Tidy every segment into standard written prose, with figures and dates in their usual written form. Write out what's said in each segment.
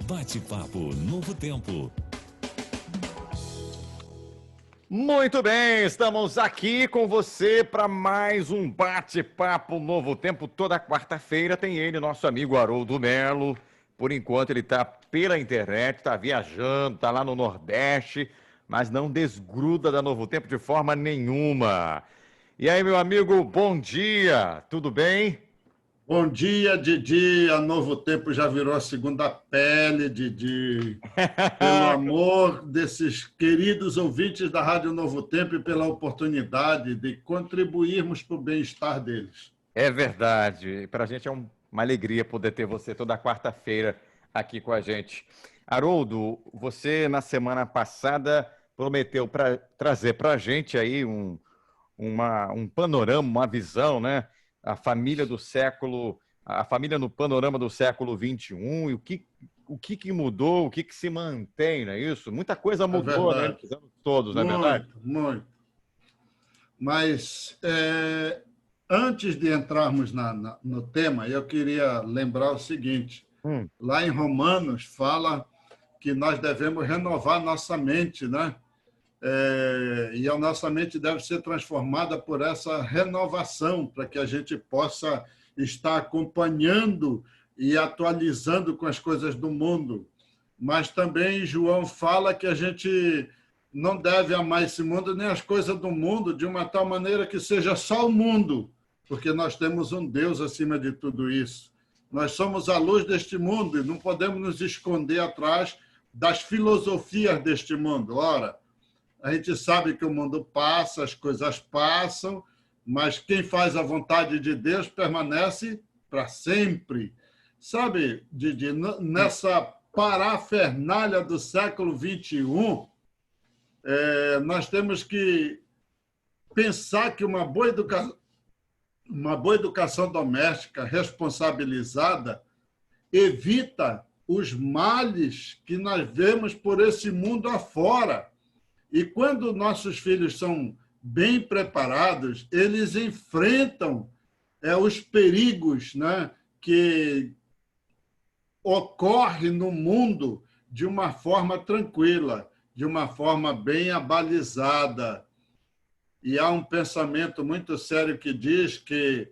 Bate-papo Novo Tempo. Muito bem, estamos aqui com você para mais um Bate-papo Novo Tempo. Toda quarta-feira tem ele, nosso amigo Haroldo Melo. Por enquanto ele está pela internet, está viajando, está lá no Nordeste, mas não desgruda da Novo Tempo de forma nenhuma. E aí, meu amigo, bom dia, tudo bem? Bom dia, Didi. A Novo Tempo já virou a segunda pele, Didi. Pelo amor desses queridos ouvintes da Rádio Novo Tempo e pela oportunidade de contribuirmos para o bem-estar deles. É verdade. Para a gente é uma alegria poder ter você toda quarta-feira aqui com a gente. Haroldo, você na semana passada prometeu trazer para a gente aí um panorama, uma visão, né? A família no panorama do século XXI e o que mudou, o que se mantém, não é isso? Muita coisa É mudou, né, verdade. nesses anos todos, não é verdade? Muito, muito. Mas antes de entrarmos no tema, eu queria lembrar o seguinte: lá em Romanos fala que nós devemos renovar nossa mente, né? E a nossa mente deve ser transformada por essa renovação, para que a gente possa estar acompanhando e atualizando com as coisas do mundo. Mas também João fala que a gente não deve amar esse mundo nem as coisas do mundo de uma tal maneira que seja só o mundo, porque nós temos um Deus acima de tudo isso. Nós somos a luz deste mundo e não podemos nos esconder atrás das filosofias deste mundo. Ora, a gente sabe que o mundo passa, as coisas passam, mas quem faz a vontade de Deus permanece para sempre. Sabe, Didi, nessa parafernália do século XXI, nós temos que pensar que uma boa educação doméstica responsabilizada evita os males que nós vemos por esse mundo afora. E quando nossos filhos são bem preparados, eles enfrentam os perigos, né, que ocorrem no mundo de uma forma tranquila, de uma forma bem abalizada. E há um pensamento muito sério que diz que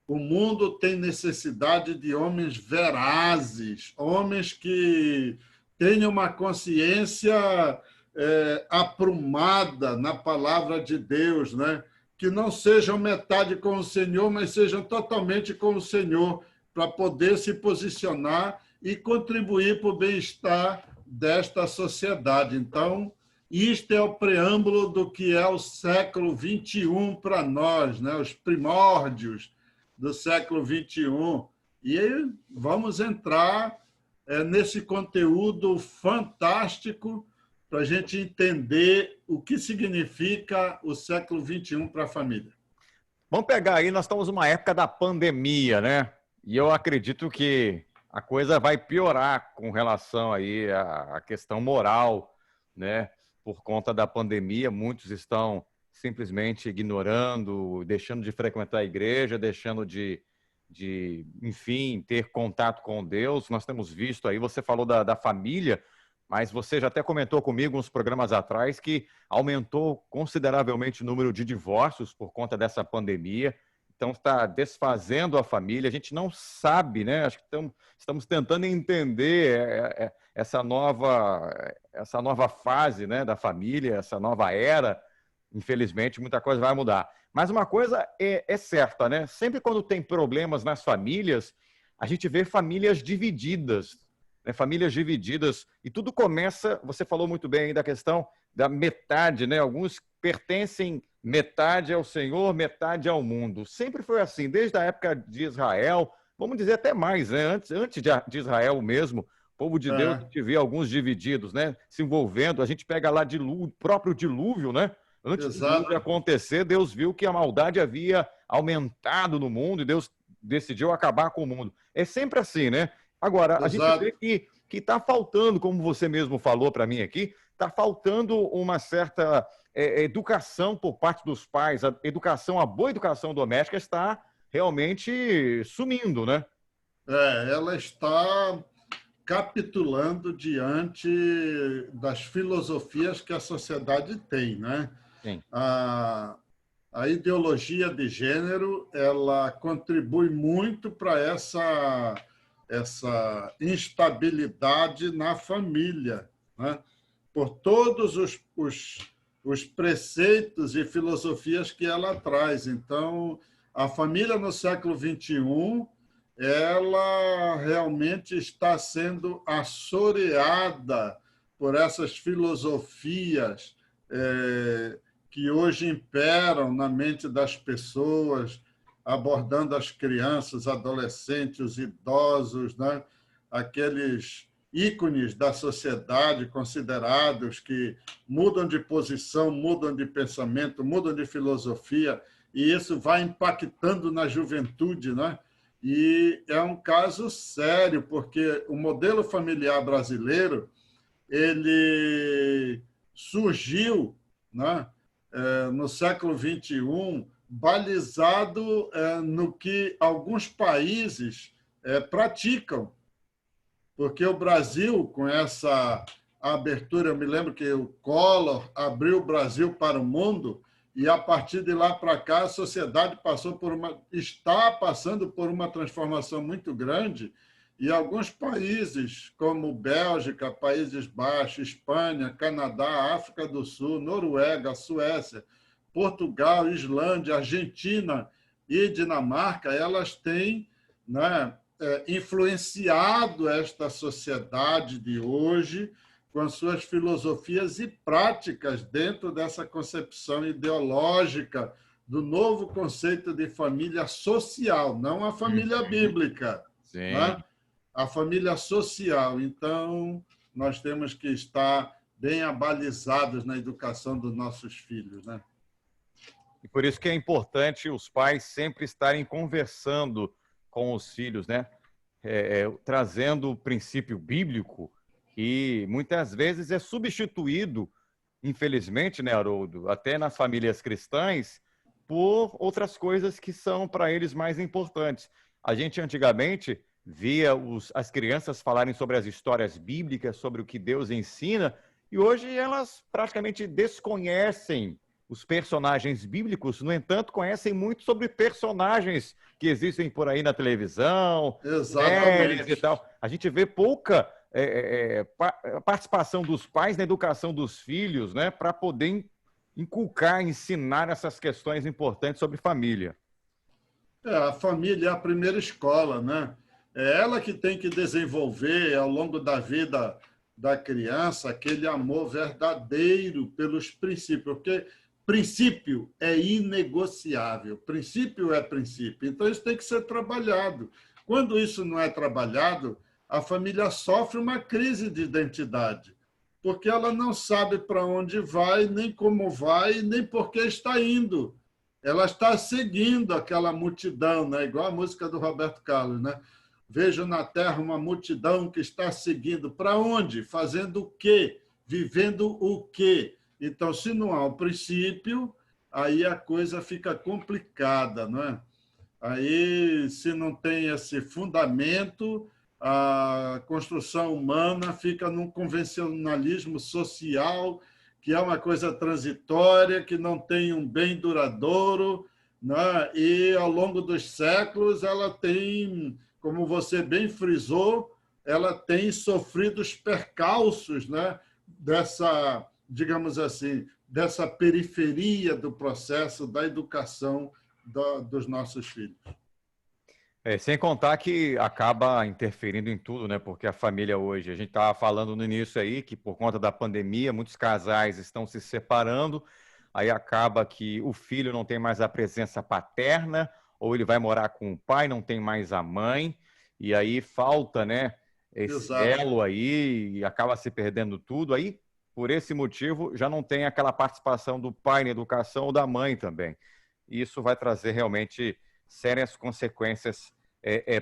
o mundo tem necessidade de homens verazes, homens que tenham uma consciência aprumada na palavra de Deus, né? Que não sejam metade com o Senhor, mas sejam totalmente com o Senhor, para poder se posicionar e contribuir para o bem-estar desta sociedade. Então, isto é o preâmbulo do que é o século XXI para nós, né? Os primórdios do século XXI. E aí vamos entrar nesse conteúdo fantástico para a gente entender o que significa o século XXI para a família. Vamos pegar aí, nós estamos numa época da pandemia, né? E eu acredito que a coisa vai piorar com relação aí à questão moral, né? Por conta da pandemia, muitos estão simplesmente ignorando, deixando de frequentar a igreja, deixando enfim, ter contato com Deus. Nós temos visto aí, você falou da família, mas você já até comentou comigo uns programas atrás que aumentou consideravelmente o número de divórcios por conta dessa pandemia. Então, está desfazendo a família. A gente não sabe, né? Acho que estamos tentando entender essa nova fase, né, da família, essa nova era. Infelizmente, muita coisa vai mudar. Mas uma coisa é certa, né? Sempre quando tem problemas nas famílias, a gente vê famílias divididas, né? Famílias divididas. E tudo começa, você falou muito bem aí da questão da metade, né? Alguns pertencem metade ao Senhor, metade ao mundo. Sempre foi assim, desde a época de Israel, vamos dizer até mais, né? Antes de Israel mesmo, o povo de Deus, a gente vê alguns divididos, né? Se envolvendo. A gente pega lá próprio dilúvio, né? Antes do dilúvio acontecer, Deus viu que a maldade havia aumentado no mundo e Deus decidiu acabar com o mundo. É sempre assim, né? Agora, a gente vê que está faltando, como você mesmo falou para mim aqui, está faltando uma certa educação por parte dos pais. A boa educação doméstica está realmente sumindo, né? Ela está capitulando diante das filosofias que a sociedade tem, né? Sim. A ideologia de gênero, ela contribui muito para essa instabilidade na família, né? Por todos os preceitos e filosofias que ela traz. Então, a família no século XXI, ela realmente está sendo assoreada por essas filosofias que hoje imperam na mente das pessoas, abordando as crianças, adolescentes, os idosos, né? Aqueles ícones da sociedade considerados que mudam de posição, mudam de pensamento, mudam de filosofia, e isso vai impactando na juventude, né? E é um caso sério, porque o modelo familiar brasileiro ele surgiu, né, no século XXI, balizado no que alguns países praticam. Porque o Brasil, com essa abertura, eu me lembro que o Collor abriu o Brasil para o mundo, e a partir de lá para cá a sociedade está passando por uma transformação muito grande, e alguns países, como Bélgica, Países Baixos, Espanha, Canadá, África do Sul, Noruega, Suécia, Portugal, Islândia, Argentina e Dinamarca, elas têm, né, influenciado esta sociedade de hoje com as suas filosofias e práticas dentro dessa concepção ideológica do novo conceito de família social, não a família bíblica, Sim. Né? A família social. Então, nós temos que estar bem abalizados na educação dos nossos filhos, né? E por isso que é importante os pais sempre estarem conversando com os filhos, né? Trazendo o princípio bíblico, que muitas vezes é substituído, infelizmente, né, Haroldo, até nas famílias cristãs, por outras coisas que são para eles mais importantes. A gente antigamente via as crianças falarem sobre as histórias bíblicas, sobre o que Deus ensina, e hoje elas praticamente desconhecem os personagens bíblicos, no entanto, conhecem muito sobre personagens que existem por aí na televisão, séries e tal. A gente vê pouca participação dos pais na educação dos filhos, né, para poder inculcar, ensinar essas questões importantes sobre família. A família é a primeira escola, né? É ela que tem que desenvolver, ao longo da vida da criança, aquele amor verdadeiro pelos princípios, porque princípio é inegociável, princípio é princípio. Então, isso tem que ser trabalhado. Quando isso não é trabalhado, a família sofre uma crise de identidade, porque ela não sabe para onde vai, nem como vai, nem por que está indo. Ela está seguindo aquela multidão, né? Igual a música do Roberto Carlos, né? Vejo na terra uma multidão que está seguindo. Para onde? Fazendo o quê? Vivendo o quê? Então, se não há o princípio, aí a coisa fica complicada, não é? Aí, se não tem esse fundamento, a construção humana fica num convencionalismo social, que é uma coisa transitória, que não tem um bem duradouro, né? E, ao longo dos séculos, ela tem, como você bem frisou, ela tem sofrido os percalços, né, dessa, digamos assim, dessa periferia do processo da educação dos nossos filhos. Sem contar que acaba interferindo em tudo, né? Porque a família hoje, a gente estava falando no início aí que por conta da pandemia, muitos casais estão se separando, aí acaba que o filho não tem mais a presença paterna, ou ele vai morar com o pai, não tem mais a mãe, e aí falta, né, esse elo aí, e acaba se perdendo tudo. Aí, por esse motivo, já não tem aquela participação do pai na educação ou da mãe também. E isso vai trazer realmente sérias consequências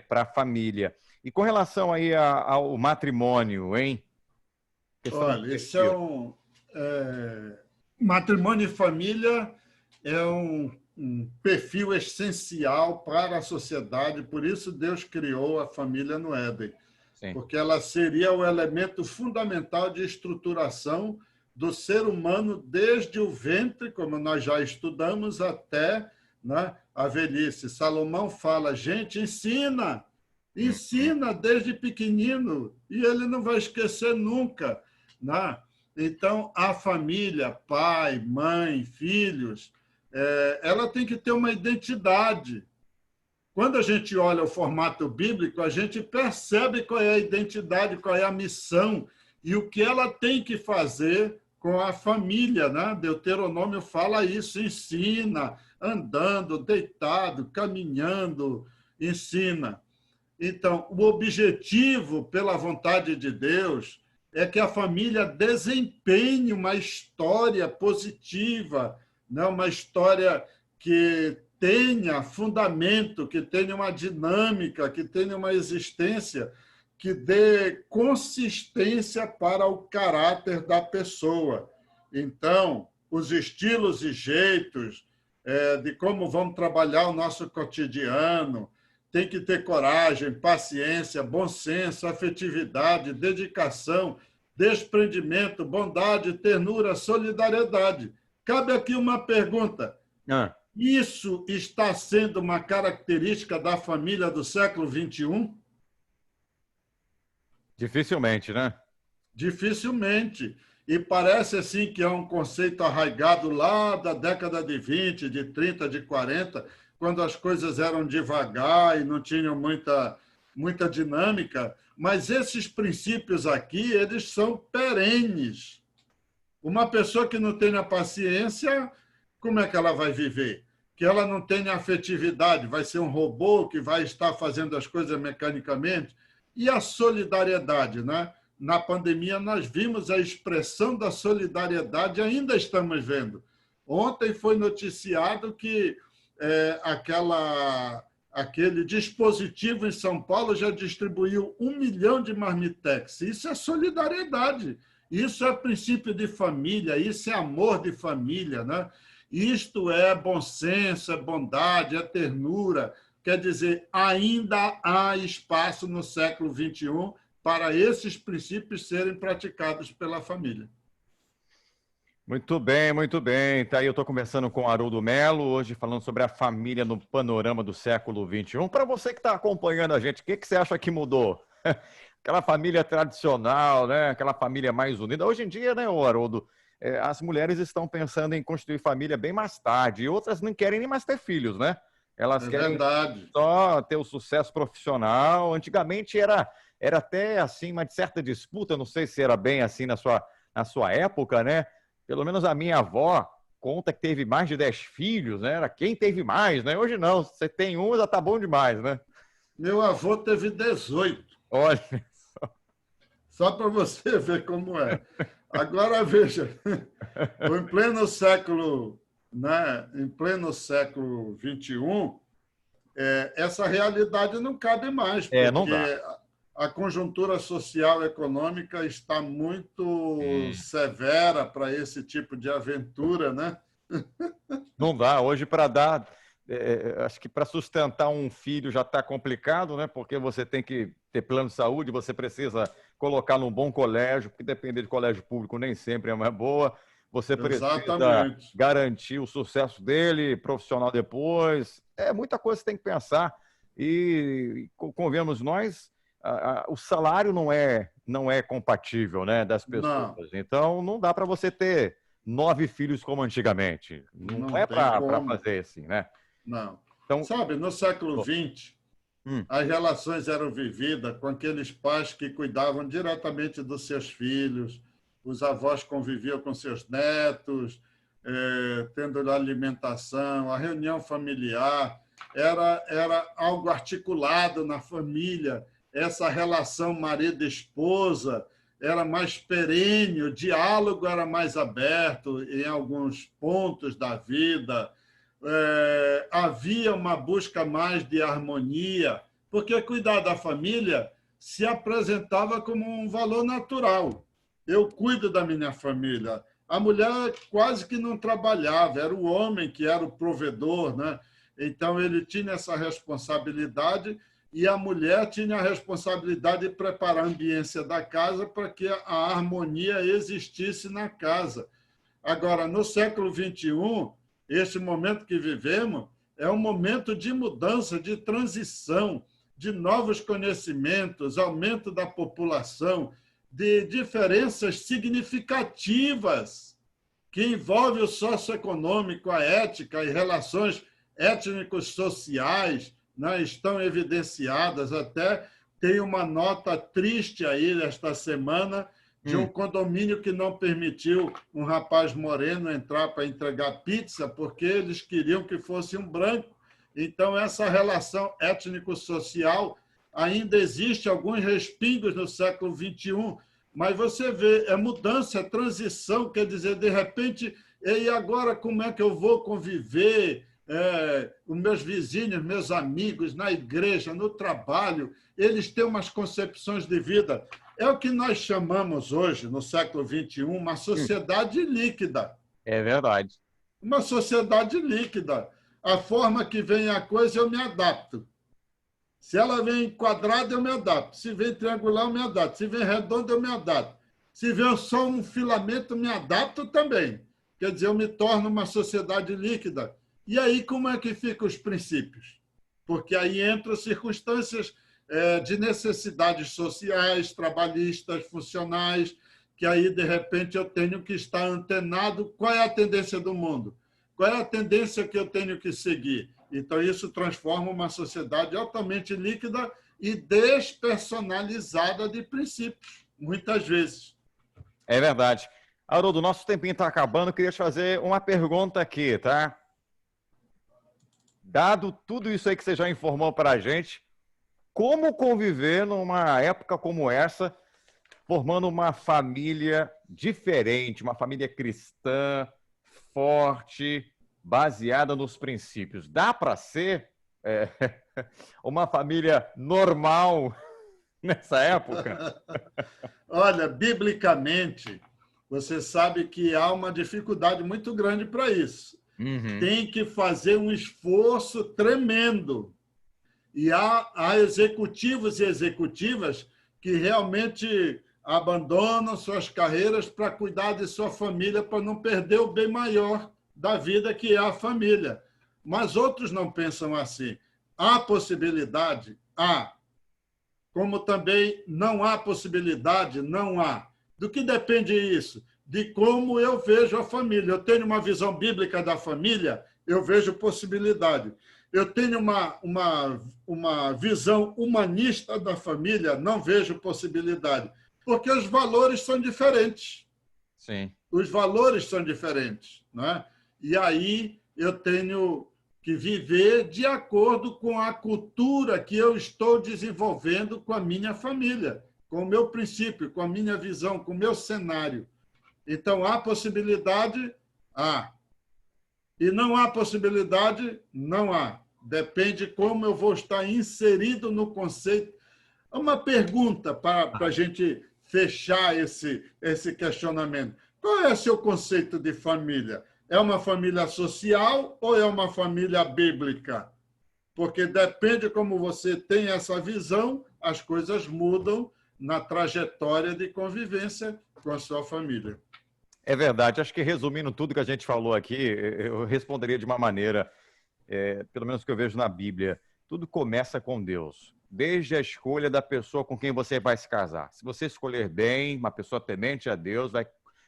para a família. E com relação aí ao matrimônio, hein? Olha, esse é matrimônio e família é um perfil essencial para a sociedade, por isso Deus criou a família no Éden. Sim. porque ela seria o elemento fundamental de estruturação do ser humano desde o ventre, como nós já estudamos, até, né, a velhice. Salomão fala, gente, ensina desde pequenino, e ele não vai esquecer nunca, né? Então, a família, pai, mãe, filhos, ela tem que ter uma identidade. Quando a gente olha o formato bíblico, a gente percebe qual é a identidade, qual é a missão e o que ela tem que fazer com a família, né? Deuteronômio fala isso, ensina, andando, deitado, caminhando, ensina. Então, o objetivo, pela vontade de Deus, é que a família desempenhe uma história positiva, né? Uma história que tenha fundamento, que tenha uma dinâmica, que tenha uma existência, que dê consistência para o caráter da pessoa. Então, os estilos e jeitos de como vamos trabalhar o nosso cotidiano, tem que ter coragem, paciência, bom senso, afetividade, dedicação, desprendimento, bondade, ternura, solidariedade. Cabe aqui uma pergunta. Isso está sendo uma característica da família do século XXI? Dificilmente, né? Dificilmente. E parece assim que é um conceito arraigado lá da década de 20, de 30, de 40, quando as coisas eram devagar e não tinham muita dinâmica. Mas esses princípios aqui, eles são perenes. Uma pessoa que não tenha paciência, como é que ela vai viver? Que ela não tenha afetividade, vai ser um robô que vai estar fazendo as coisas mecanicamente? E a solidariedade, né? Na pandemia, nós vimos a expressão da solidariedade, ainda estamos vendo. Ontem foi noticiado que aquele dispositivo em São Paulo já distribuiu 1 milhão de marmitex. Isso é solidariedade, isso é princípio de família, isso é amor de família, né? Isto é bom senso, é bondade, é ternura. Quer dizer, ainda há espaço no século XXI para esses princípios serem praticados pela família. Muito bem, muito bem. Tá aí, eu estou conversando com o Haroldo Melo, hoje falando sobre a família no panorama do século XXI. Para você que está acompanhando a gente, o que você acha que mudou? Aquela família tradicional, né? Aquela família mais unida. Hoje em dia, né, Haroldo, as mulheres estão pensando em constituir família bem mais tarde, e outras não querem nem mais ter filhos, né? Elas querem verdade. Só ter o sucesso profissional. Antigamente era até assim uma certa disputa, não sei se era bem assim na sua época, né? Pelo menos a minha avó conta que teve mais de 10 filhos, né? Era quem teve mais, né? Hoje não, você tem um, já tá bom demais, né? Meu avô teve 18. Olha só para você ver como é. Agora, veja, em pleno século, né? Em pleno século XXI, essa realidade não cabe mais, porque não dá. a conjuntura social e econômica está muito severa para esse tipo de aventura, né? Não dá. Hoje, para dar, acho que para sustentar um filho já está complicado, né? Porque você tem que ter plano de saúde, você precisa colocar num bom colégio, porque depender de colégio público nem sempre é mais boa. Você precisa garantir o sucesso dele, profissional depois. Muita coisa que você tem que pensar. E convenhamos nós, o salário não é compatível, né, das pessoas. Não. Então, não dá para você ter 9 filhos como antigamente. Não é para fazer assim, né? Não. Então, sabe, no século XX, as relações eram vividas com aqueles pais que cuidavam diretamente dos seus filhos, os avós conviviam com seus netos, tendo alimentação, a reunião familiar era algo articulado na família. Essa relação marido-esposa era mais perene, o diálogo era mais aberto em alguns pontos da vida, havia uma busca mais de harmonia, porque cuidar da família se apresentava como um valor natural. Eu cuido da minha família. A mulher quase que não trabalhava, era o homem que era o provedor, né? Então, ele tinha essa responsabilidade e a mulher tinha a responsabilidade de preparar a ambiência da casa para que a harmonia existisse na casa. Agora, no século XXI, esse momento que vivemos é um momento de mudança, de transição, de novos conhecimentos, aumento da população, de diferenças significativas que envolvem o socioeconômico, a ética e relações étnico-sociais, né, estão evidenciadas. Até tem uma nota triste aí esta semana de um condomínio que não permitiu um rapaz moreno entrar para entregar pizza porque eles queriam que fosse um branco. Então, essa relação étnico-social ainda existe, alguns respingos no século XXI, mas você vê, é mudança, é transição, quer dizer, de repente, e agora como é que eu vou conviver? Os meus vizinhos, meus amigos, na igreja, no trabalho, eles têm umas concepções de vida. É o que nós chamamos hoje, no século XXI, uma sociedade líquida. É verdade. Uma sociedade líquida. A forma que vem a coisa, eu me adapto. Se ela vem quadrada, eu me adapto. Se vem triangular, eu me adapto. Se vem redonda, eu me adapto. Se vem só um filamento, eu me adapto também. Quer dizer, eu me torno uma sociedade líquida. E aí, como é que ficam os princípios? Porque aí entram circunstâncias de necessidades sociais, trabalhistas, funcionais, que aí, de repente, eu tenho que estar antenado. Qual é a tendência do mundo? Qual é a tendência que eu tenho que seguir? Então, isso transforma uma sociedade altamente líquida e despersonalizada de princípios, muitas vezes. É verdade. Haroldo, nosso tempinho está acabando. Eu queria te fazer uma pergunta aqui, tá? Dado tudo isso aí que você já informou para a gente, como conviver numa época como essa, formando uma família diferente, uma família cristã, forte, baseada nos princípios? Dá para ser uma família normal nessa época? Olha, biblicamente, você sabe que há uma dificuldade muito grande para isso. Tem que fazer um esforço tremendo. E há executivos e executivas que realmente abandonam suas carreiras para cuidar de sua família, para não perder o bem maior da vida, que é a família. Mas outros não pensam assim. Há possibilidade? Há. Como também não há possibilidade? Não há. Do que depende isso? De como eu vejo a família. Eu tenho uma visão bíblica da família, eu vejo possibilidade. Eu tenho uma visão humanista da família, não vejo possibilidade. Porque os valores são diferentes. Sim. Os valores são diferentes, né? E aí eu tenho que viver de acordo com a cultura que eu estou desenvolvendo com a minha família, com o meu princípio, com a minha visão, com o meu cenário. Então, há possibilidade? Há. E não há possibilidade? Não há. Depende como eu vou estar inserido no conceito. Uma pergunta para a gente fechar esse questionamento. Qual é o seu conceito de família? É uma família social ou é uma família bíblica? Porque depende como você tem essa visão, as coisas mudam na trajetória de convivência com a sua família. É verdade. Acho que, resumindo tudo que a gente falou aqui, eu responderia de uma maneira, pelo menos que eu vejo na Bíblia, tudo começa com Deus. Desde a escolha da pessoa com quem você vai se casar. Se você escolher bem, uma pessoa temente a Deus,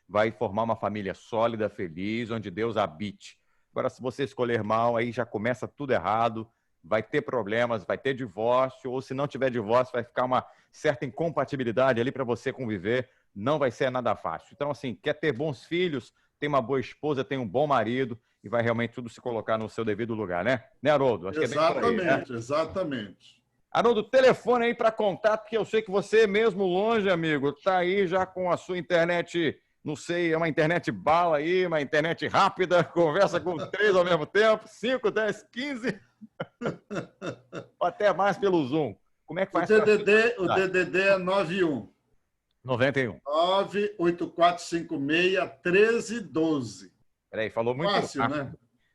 vai formar uma família sólida, feliz, onde Deus habite. Agora, se você escolher mal, aí já começa tudo errado, vai ter problemas, vai ter divórcio, ou se não tiver divórcio, vai ficar uma certa incompatibilidade ali para você conviver, não vai ser nada fácil. Então, assim, quer ter bons filhos, tem uma boa esposa, tem um bom marido, e vai realmente tudo se colocar no seu devido lugar, né? Né, Haroldo? Acho exatamente, que é bem por aí, né? Exatamente. Haroldo, telefone aí para contato, que eu sei que você mesmo longe, amigo, está aí já com a sua internet, não sei, é uma internet bala aí, uma internet rápida, conversa com 3 ao mesmo tempo, 5, 10, 15, ou até mais pelo Zoom. Como é que faz? O DDD é 91. 91. 98456-1312. Peraí, falou muito fácil, rápido. Né?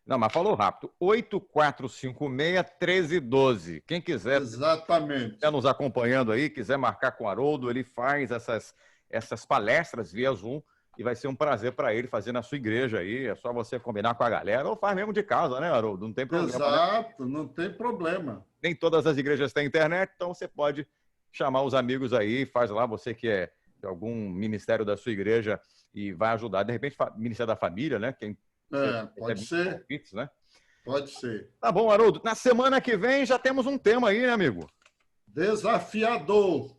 Não, mas falou rápido. 8456-1312. Quem quiser, Exatamente. estiver nos acompanhando aí, quiser marcar com o Haroldo, ele faz essas palestras via Zoom e vai ser um prazer para ele fazer na sua igreja aí. É só você combinar com a galera ou faz mesmo de casa, né, Haroldo? Não tem problema. Exato, né? Não tem problema. Nem todas as igrejas têm internet, então você pode chamar os amigos aí, faz lá, você que é de algum ministério da sua igreja e vai ajudar, de repente, Ministério da Família, né? Pode ser. Convites, né? Pode ser. Tá bom, Haroldo. Na semana que vem já temos um tema aí, né, amigo? Desafiador.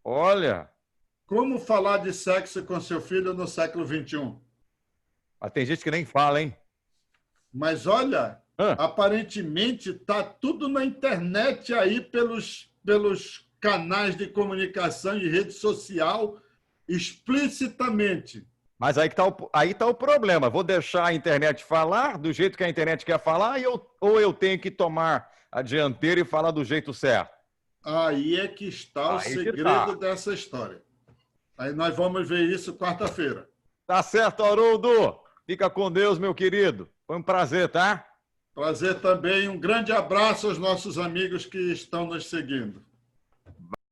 Olha. Como falar de sexo com seu filho no século XXI? Mas tem gente que nem fala, hein? Mas olha, aparentemente está tudo na internet aí pelos canais de comunicação e rede social explicitamente. Mas aí tá o problema. Vou deixar a internet falar do jeito que a internet quer falar ou eu tenho que tomar a dianteira e falar do jeito certo? Aí é que está o segredo dessa história. Aí nós vamos ver isso quarta-feira. Tá certo, Haroldo. Fica com Deus, meu querido. Foi um prazer, tá? Prazer também. Um grande abraço aos nossos amigos que estão nos seguindo.